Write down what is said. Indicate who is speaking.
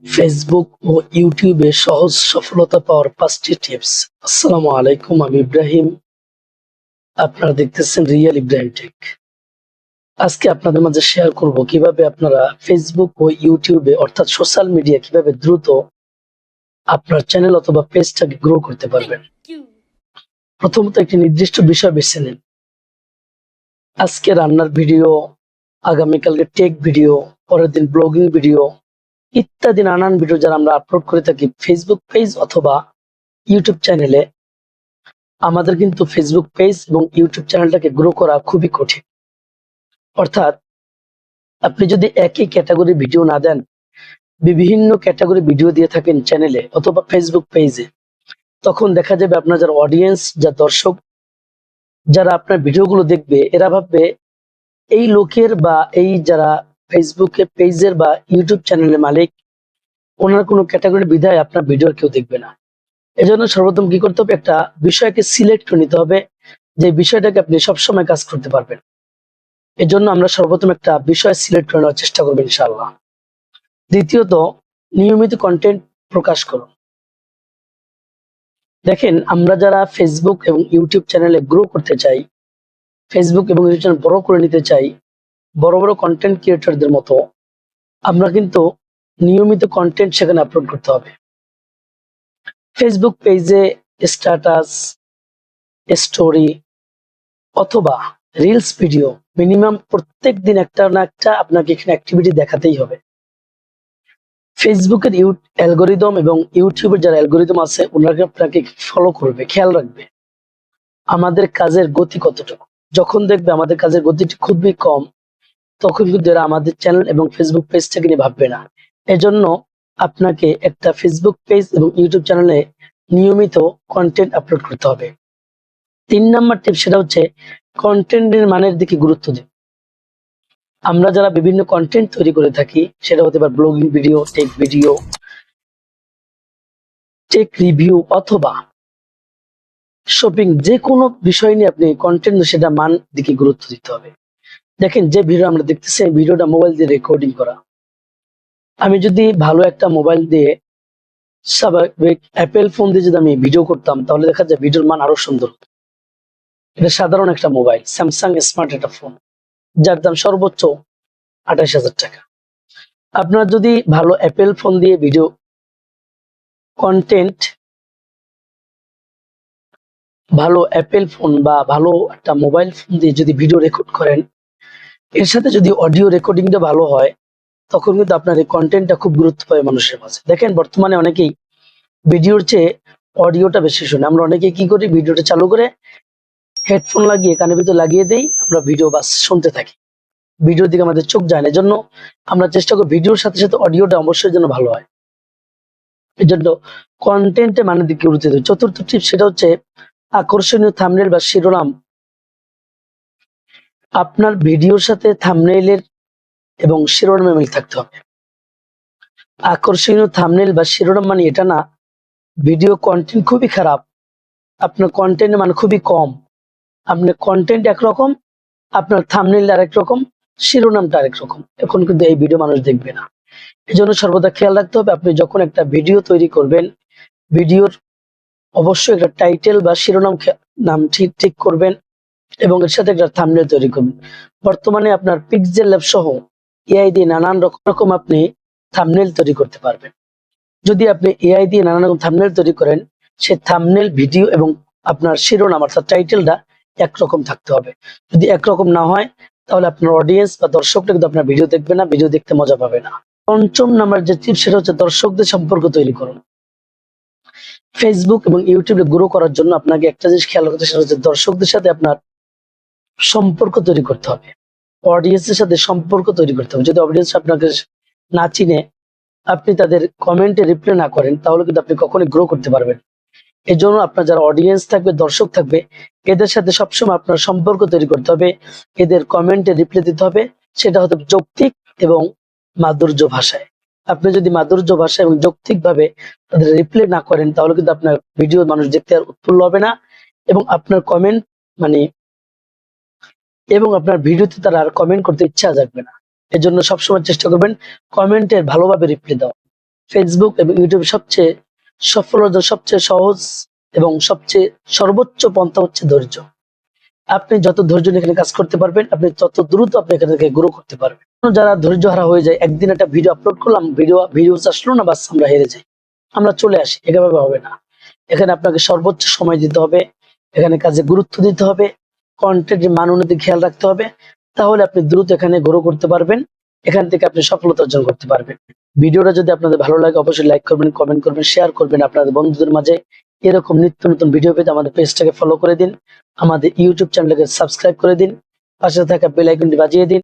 Speaker 1: Facebook ও ইউটিউবে সহজ সফলতা পাওয়ার 5টি টিপস। আসসালামু আলাইকুম, আমি ইব্রাহিম। আপনারা দেখতেছেন রিয়েল ইব্রাহিম টেক। আজকে আপনাদের মাঝে শেয়ার করব কিভাবে আপনারা ফেসবুক ও ইউটিউবে অর্থাৎ সোশ্যাল মিডিয়া কিভাবে দ্রুত আপনার চ্যানেল অথবা পেজটাকে গ্রো করতে পারবেন। প্রথমত একটি নির্দিষ্ট বিষয় বেছে নিন। আজকে রান্নার ভিডিও, আগামীকালকে টেক ভিডিও, পরের দিন ব্লগিং ভিডিও ইত্যাদি নানান ভিডিও যারা আমরা আপলোড করে থাকি ফেসবুক পেজ অথবা ইউটিউব চ্যানেলে। আমাদের কিন্তু ফেসবুক পেজ এবং ইউটিউব চ্যানেলটাকে গ্রো করা খুবই কঠিন। অর্থাৎ আপনি যদি একই ক্যাটাগরি ভিডিও না দেন, বিভিন্ন ক্যাটাগরি ভিডিও দিয়ে থাকেন চ্যানেলে অথবা ফেসবুক পেজে, তখন দেখা যাবে আপনার যারা অডিয়েন্স, যা দর্শক যারা আপনার ভিডিওগুলো দেখবে, এরা ভাববে এই লোকের বা এই যারা ফেসবুকে পেজের বা ইউটিউব চ্যানেলের মালিক, ওনার কোনো ক্যাটাগরি বিধায় আপনার ভিডিও কেউ দেখবে না। এজন্য সর্বপ্রথম কি করতে হবে, একটা বিষয়কে সিলেক্ট করে নিতে হবে যে বিষয়টাকে আপনি সবসময় কাজ করতে পারবেন। এজন্য আমরা সর্বপ্রথম একটা বিষয় সিলেক্ট করে নেওয়ার চেষ্টা করবো ইনশাআল্লাহ। দ্বিতীয়ত, নিয়মিত কন্টেন্ট প্রকাশ করুন। দেখেন, আমরা যারা ফেসবুক এবং ইউটিউব চ্যানেলে গ্রো করতে চাই, ফেসবুক এবং ইউটিউব চ্যানেল বড় করে নিতে চাই, বড় বড় কন্টেন্ট ক্রিয়েটরদের মতো আমরা কিন্তু নিয়মিত কন্টেন্ট সেখানে আপলোড করতে হবে। ফেসবুক পেজে স্ট্যাটাস, স্টোরি অথবা রিলস ভিডিও মিনিমাম প্রত্যেক দিন একটা না একটা আপনাকে এখানে অ্যাক্টিভিটি দেখাতেই হবে। ফেসবুকের অ্যালগোরিদম এবং ইউটিউবের যারা অ্যালগোরিদম আছে, ওনাকে আপনাকে ফলো করবে, খেয়াল রাখবে আমাদের কাজের গতি কতটুকু। যখন দেখবে আমাদের কাজের গতিটি খুবই কম, তখন কিন্তু এরা আমাদের চ্যানেল এবং ফেসবুক পেজটাকে নিয়ে ভাববে না। এজন্য আপনাকে একটা ফেসবুক পেজ এবং ইউটিউব চ্যানেলে নিয়মিত কন্টেন্ট আপলোড করতে হবে। 3 নাম্বার টিপ, সেটা হচ্ছে কন্টেন্টের মানের দিকে গুরুত্ব দিন। আমরা যারা বিভিন্ন কন্টেন্ট তৈরি করে থাকি, সেটা হতে পারে ব্লগিং ভিডিও, টেক রিভিউ অথবা শপিং, যে কোনো বিষয় নিয়ে আপনি কন্টেন্ট, সেটা মান দিকে গুরুত্ব দিতে হবে। দেখেন, যে ভিডিও আমরা দেখতেছি এই ভিডিওটা মোবাইল দিয়ে রেকর্ডিং করা। আমি যদি ভালো একটা মোবাইল দিয়ে, স্বাভাবিক অ্যাপেল ফোন দিয়ে যদি আমি ভিডিও করতাম, তাহলে দেখা যায় ভিডিওর মান আরো সুন্দর হতো। এটা সাধারণ একটা মোবাইল, স্যামসাং স্মার্ট একটা ফোন, যার দাম সর্বোচ্চ 28,000 টাকা। আপনার যদি ভালো অ্যাপেল ফোন দিয়ে ভিডিও কন্টেন্ট, ভালো অ্যাপেল ফোন বা ভালো একটা মোবাইল ফোন দিয়ে যদি ভিডিও রেকর্ড করেন, এর সাথে যদি অডিও রেকর্ডিংটা ভালো হয়, তখন কিন্তু আপনার এই কন্টেন্টটা খুব গুরুত্ব পায় মানুষের মাঝে। দেখেন, বর্তমানে অনেকেই ভিডিওর চেয়ে অডিওটা বেশি শুনে। আমরা অনেকে কি করি, ভিডিওটা চালু করে হেডফোন লাগিয়ে কানের ভিতর লাগিয়ে দেই, আমরা ভিডিও বাস শুনতে থাকি। ভিডিওর দিকে আমাদের চোখ যায় না। এজন্য আমরা চেষ্টা করি ভিডিওর সাথে সাথে অডিওটা অবশ্যই যেন ভালো হয়। এই জন্য কন্টেন্টে মানের দিকে গুরুত্ব দিই। চতুর্থ টিপ, সেটা হচ্ছে আকর্ষণীয় থাম্বনেল বা শিরোনাম। আপনার ভিডিওর সাথে থাম্বনেইলের এবং শিরোনামে মিল থাকতে হবে। আকর্ষণীয় থাম্বনেল বা শিরোনাম মানে এটা না ভিডিও কন্টেন্ট খুবই খারাপ, আপনার কন্টেন্টের মান খুবই কম, আপনার কন্টেন্ট একরকম, আপনার থাম্বনেইল আরেক রকম, শিরোনামটা আরেক রকম, এখন কিন্তু এই ভিডিও মানুষ দেখবে না। এই জন্য সর্বদা খেয়াল রাখতে হবে, আপনি যখন একটা ভিডিও তৈরি করবেন, ভিডিওর অবশ্যই একটা টাইটেল বা শিরোনাম নাম ঠিক করবেন এবং এর সাথে একটা থাম্বনেল তৈরি করবেন। বর্তমানে আপনার পিক্সেল ল্যাব সহ এআই দিয়ে নানান রকম আপনি থাম্বনেল তৈরি করতে পারবেন। যদি আপনি এআই দিয়ে নানান রকম থাম্বনেল তৈরি করেন, সে থাম্বনেল, ভিডিও এবং আপনার শিরোনাম অর্থাৎ টাইটেলটা একরকম থাকতে হবে। যদি একরকম না হয়, তাহলে আপনার অডিয়েন্স বা দর্শকরা কিন্তু আপনার ভিডিও দেখবে না, ভিডিও দেখতে মজা পাবে না। পঞ্চম নাম্বার যে টিপ, সেটা হচ্ছে দর্শকদের সম্পর্ক তৈরি করুন। ফেসবুক এবং ইউটিউবে গ্রো করার জন্য আপনাকে একটা জিনিস খেয়াল করতে, সেটা হচ্ছে দর্শকদের সাথে আপনার সম্পর্ক তৈরি করতে হবে, অডিয়েন্সের সাথে সম্পর্ক তৈরি করতে হবে। যদি অডিয়েন্স আপনাকে না চিনে, আপনি তাদের কমেন্টে রিপ্লাই না করেন, তাহলে কিন্তু আপনি কখনোই গ্রো করতে পারবেন। এজন্য আপনার যারা অডিয়েন্স থাকবে, দর্শক থাকবে, এদের সাথে সবসময় আপনার সম্পর্ক তৈরি করতে হবে, এদের কমেন্টে রিপ্লাই দিতে হবে, সেটা হতে যৌক্তিক এবং মাধুর্য ভাষায়। আপনি যদি মাধুর্য ভাষা এবং যৌক্তিক ভাবে তাদের রিপ্লাই না করেন, তাহলে কিন্তু আপনার ভিডিও মানুষ দেখতে আর উৎফুল্ল হবে না এবং আপনার কমেন্ট মানে এবং আপনার ভিডিওতে তারা আর কমেন্ট করতে ইচ্ছা জাগবে না। এজন্য সবসময় চেষ্টা করবেন কমেন্টের ভালোভাবে রিপ্লাই দেওয়া। ফেসবুক এবং ইউটিউব সবচেয়ে সফল অর্জন সবচেয়ে সহজ এবং সবচেয়ে সর্বোচ্চ পন্থা হচ্ছে ধৈর্য। আপনি যত ধৈর্য নিয়ে এখানে কাজ করতে পারবেন, আপনি তত দ্রুত আপনি এখান থেকে গ্রো করতে পারবেন। যারা ধৈর্য হারা হয়ে যায়, একদিন একটা ভিডিও আপলোড করলাম, ভিডিওস আসলো না, বাস আমরা হেরে যাই, আমরা চলে আসি, এভাবে হবে না। এখানে আপনাকে সর্বোচ্চ সময় দিতে হবে, এখানে কাজে গুরুত্ব দিতে হবে, কন্টেন্টের মান উন্নতি খেয়াল রাখতে হবে। তাহলে আপনি দ্রুত এখানে গ্রো করতে পারবেন, এখান থেকে আপনি সফলতা অর্জন করতে পারবেন। ভিডিওটা যদি আপনাদের ভালো লাগে অবশ্যই লাইক করবেন, কমেন্ট করবেন, শেয়ার করবেন আপনাদের বন্ধুদের মাঝে। এরকম নিত্য নতুন ভিডিও পেতে আমাদের পেজটাকে ফলো করে দিন, আমাদের ইউটিউব চ্যানেলকে সাবস্ক্রাইব করে দিন, পাশে থাকা বেল আইকনটি বাজিয়ে দিন।